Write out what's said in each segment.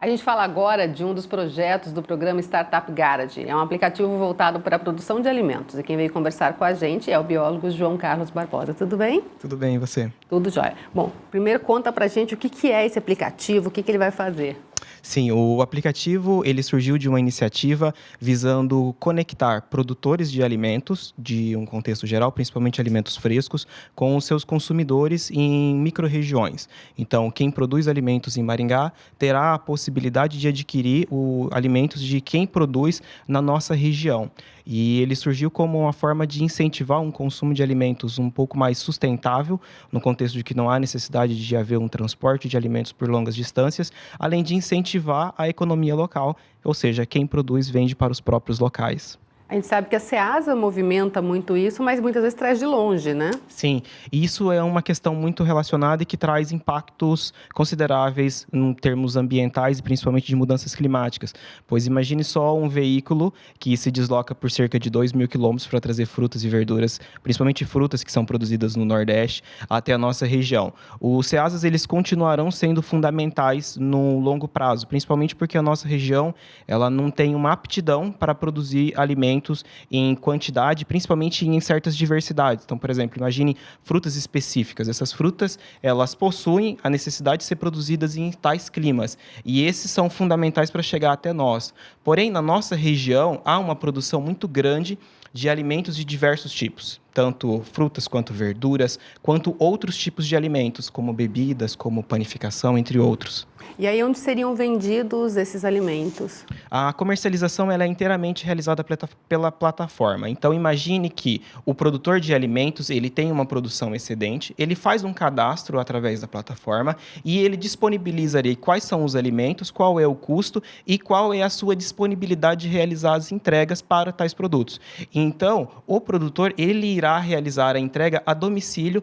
A gente fala agora de um dos projetos do programa Startup Garage. É um aplicativo voltado para a produção de alimentos. E quem veio conversar com a gente é o biólogo João Carlos Barbosa. Tudo bem? Tudo bem, e você? Tudo jóia. Bom, primeiro conta pra gente o que é esse aplicativo, o que ele vai fazer. Sim, o aplicativo ele surgiu de uma iniciativa visando conectar produtores de alimentos, de um contexto geral, principalmente alimentos frescos, com os seus consumidores em micro-regiões. Então, quem produz alimentos em Maringá terá a possibilidade de adquirir alimentos de quem produz na nossa região. E ele surgiu como uma forma de incentivar um consumo de alimentos um pouco mais sustentável, no contexto de que não há necessidade de haver um transporte de alimentos por longas distâncias, além de incentivar a economia local, ou seja, quem produz vende para os próprios locais. A gente sabe que a Ceasa movimenta muito isso, mas muitas vezes traz de longe, né? Sim, isso é uma questão muito relacionada e que traz impactos consideráveis em termos ambientais e principalmente de mudanças climáticas. Pois imagine só um veículo que se desloca por cerca de 2.000 quilômetros para trazer frutas e verduras, principalmente frutas que são produzidas no Nordeste, até a nossa região. Os Ceasas, eles continuarão sendo fundamentais no longo prazo, principalmente porque a nossa região ela não tem uma aptidão para produzir alimentos em quantidade, principalmente em certas diversidades. Então, por exemplo, imagine frutas específicas. Essas frutas, elas possuem a necessidade de ser produzidas em tais climas. E esses são fundamentais para chegar até nós. Porém, na nossa região, há uma produção muito grande de alimentos de diversos tipos, tanto frutas quanto verduras, quanto outros tipos de alimentos, como bebidas, como panificação, entre outros. E aí, onde seriam vendidos esses alimentos? A comercialização ela é inteiramente realizada pela plataforma. Então, imagine que o produtor de alimentos ele tem uma produção excedente, ele faz um cadastro através da plataforma e ele disponibiliza ali quais são os alimentos, qual é o custo e qual é a sua disponibilidade de realizar as entregas para tais produtos. Então, o produtor ele irá realizar a entrega a domicílio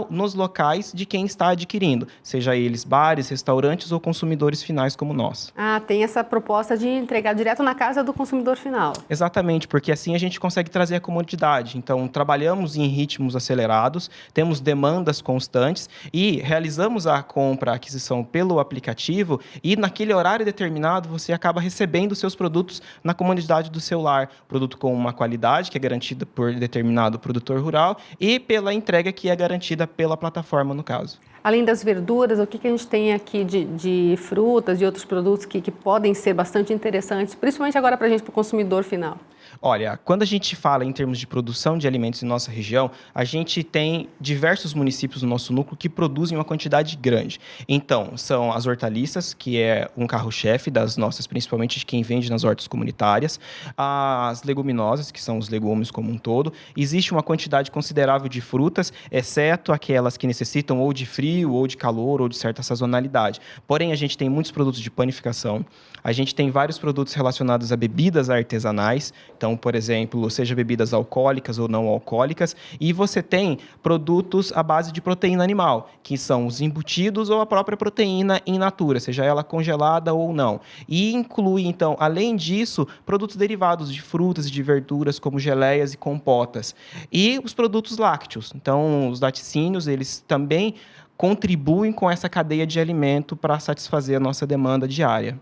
nos locais de quem está adquirindo, seja eles bares, restaurantes ou consumidores finais como nós. Ah, tem essa proposta de entregar direto na casa do consumidor final. Exatamente, porque assim a gente consegue trazer a comodidade. Então, trabalhamos em ritmos acelerados, temos demandas constantes e realizamos a compra, a aquisição pelo aplicativo e naquele horário determinado você acaba recebendo seus produtos na comodidade do seu lar. Produto com uma qualidade que é garantida por determinado produtor rural e pela entrega que é garantida pela plataforma, no caso. Além das verduras, o que a gente tem aqui de frutas e outros produtos que podem ser bastante interessantes, principalmente agora para a gente, para o consumidor final? Olha, quando a gente fala em termos de produção de alimentos em nossa região, a gente tem diversos municípios no nosso núcleo que produzem uma quantidade grande. Então, são as hortaliças, que é um carro-chefe das nossas, principalmente de quem vende nas hortas comunitárias, as leguminosas, que são os legumes como um todo. Existe uma quantidade considerável de frutas, exceto aquelas que necessitam ou de frio, ou de calor, ou de certa sazonalidade. Porém, a gente tem muitos produtos de panificação, a gente tem vários produtos relacionados a bebidas artesanais, então, por exemplo, seja bebidas alcoólicas ou não alcoólicas, e você tem produtos à base de proteína animal, que são os embutidos ou a própria proteína in natura, seja ela congelada ou não. E inclui, então, além disso, produtos derivados de frutas e de verduras, como geleias e compotas. E os produtos lácteos. Então, os laticínios, eles também contribuem com essa cadeia de alimento para satisfazer a nossa demanda diária.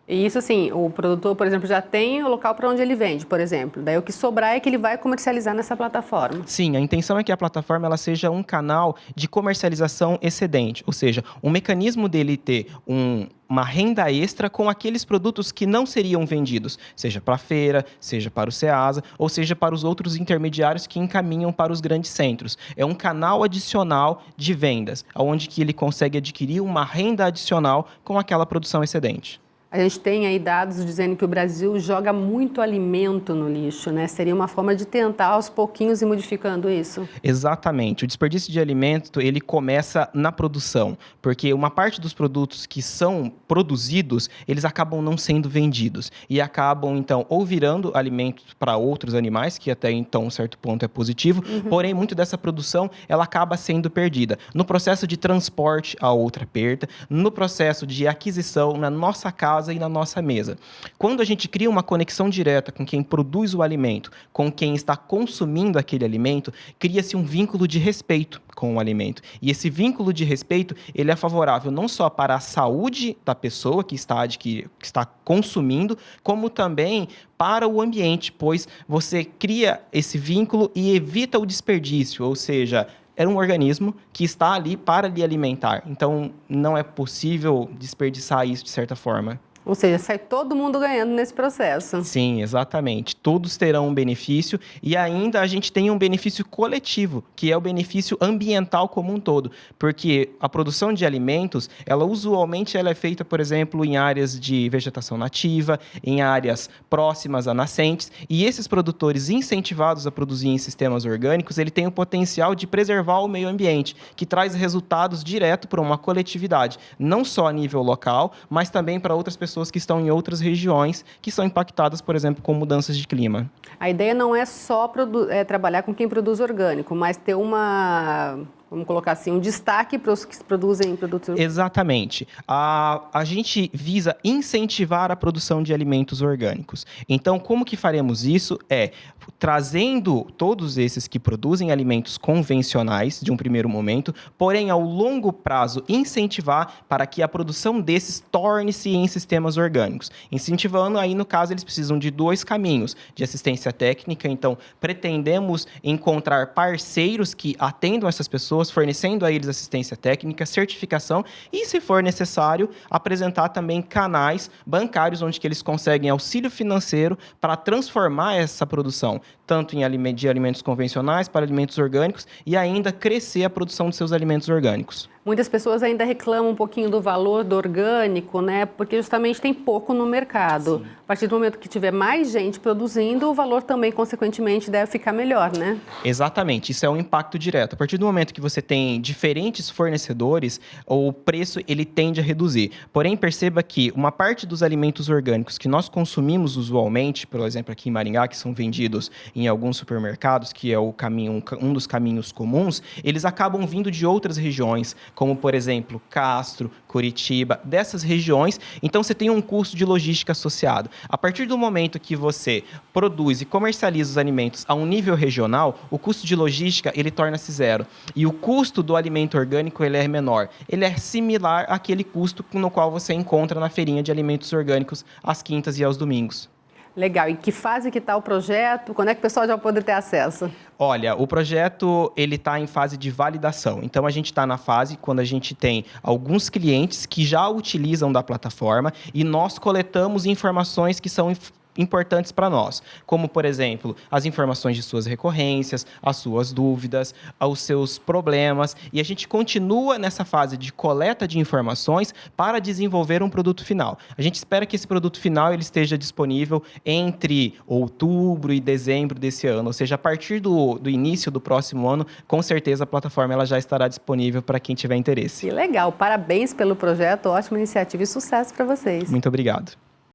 E isso, assim, o produtor, por exemplo, já tem o local para onde ele vende, por exemplo. Daí o que sobrar é que ele vai comercializar nessa plataforma. Sim, a intenção é que a plataforma ela seja um canal de comercialização excedente, ou seja, um mecanismo dele ter uma renda extra com aqueles produtos que não seriam vendidos, seja para a feira, seja para o Ceasa, ou seja para os outros intermediários que encaminham para os grandes centros. É um canal adicional de vendas, onde que ele consegue adquirir uma renda adicional com aquela produção excedente. A gente tem aí dados dizendo que o Brasil joga muito alimento no lixo, né? Seria uma forma de tentar aos pouquinhos ir modificando isso? Exatamente. O desperdício de alimento, ele começa na produção, porque uma parte dos produtos que são produzidos, eles acabam não sendo vendidos e acabam, então, ou virando alimentos para outros animais, que até então, um certo ponto é positivo, porém, muito dessa produção, ela acaba sendo perdida. No processo de transporte, a outra perda, no processo de aquisição, na nossa casa, casa e na nossa mesa. Quando a gente cria uma conexão direta com quem produz o alimento, com quem está consumindo aquele alimento, cria-se um vínculo de respeito com o alimento. E esse vínculo de respeito, ele é favorável não só para a saúde da pessoa que está consumindo, como também para o ambiente, pois você cria esse vínculo e evita o desperdício, ou seja, é um organismo que está ali para lhe alimentar. Então, não é possível desperdiçar isso de certa forma. Ou seja, sai todo mundo ganhando nesse processo. Sim, exatamente. Todos terão um benefício e ainda a gente tem um benefício coletivo, que é o benefício ambiental como um todo. Porque a produção de alimentos, ela usualmente é feita, por exemplo, em áreas de vegetação nativa, em áreas próximas a nascentes, e esses produtores incentivados a produzir em sistemas orgânicos, ele tem o potencial de preservar o meio ambiente, que traz resultados direto para uma coletividade, não só a nível local, mas também para outras pessoas que estão em outras regiões que são impactadas, por exemplo, com mudanças de clima. A ideia não é só trabalhar com quem produz orgânico, mas ter vamos colocar assim, um destaque para os que produzem produtos orgânicos. Exatamente. A gente visa incentivar a produção de alimentos orgânicos. Então, como que faremos isso? Trazendo todos esses que produzem alimentos convencionais, de um primeiro momento, porém, ao longo prazo, incentivar para que a produção desses torne-se em sistemas orgânicos. Incentivando, aí, no caso, eles precisam de 2 caminhos de assistência técnica. Então, pretendemos encontrar parceiros que atendam essas pessoas, fornecendo a eles assistência técnica, certificação e, se for necessário, apresentar também canais bancários onde que eles conseguem auxílio financeiro para transformar essa produção, tanto de alimentos convencionais para alimentos orgânicos e ainda crescer a produção de seus alimentos orgânicos. Muitas pessoas ainda reclamam um pouquinho do valor do orgânico, né? Porque justamente tem pouco no mercado. Sim. A partir do momento que tiver mais gente produzindo, o valor também, consequentemente, deve ficar melhor, né? Exatamente, isso é um impacto direto. A partir do momento que você tem diferentes fornecedores, o preço ele tende a reduzir. Porém, perceba que uma parte dos alimentos orgânicos que nós consumimos usualmente, por exemplo, aqui em Maringá, que são vendidos em alguns supermercados, que é um dos caminhos comuns, eles acabam vindo de outras regiões, como, por exemplo, Castro, Curitiba, dessas regiões. Então, você tem um custo de logística associado. A partir do momento que você produz e comercializa os alimentos a um nível regional, o custo de logística, ele torna-se zero. E o custo do alimento orgânico, ele é menor. Ele é similar àquele custo no qual você encontra na feirinha de alimentos orgânicos às quintas e aos domingos. Legal. E que fase que está o projeto? Quando é que o pessoal já vai poder ter acesso? Olha, o projeto ele está em fase de validação. Então, a gente está na fase quando a gente tem alguns clientes que já utilizam da plataforma e nós coletamos informações que são importantes para nós, como, por exemplo, as informações de suas recorrências, as suas dúvidas, os seus problemas, e a gente continua nessa fase de coleta de informações para desenvolver um produto final. A gente espera que esse produto final ele esteja disponível entre outubro e dezembro desse ano, ou seja, a partir do início do próximo ano, com certeza a plataforma ela já estará disponível para quem tiver interesse. Que legal, parabéns pelo projeto, ótima iniciativa e sucesso para vocês. Muito obrigado.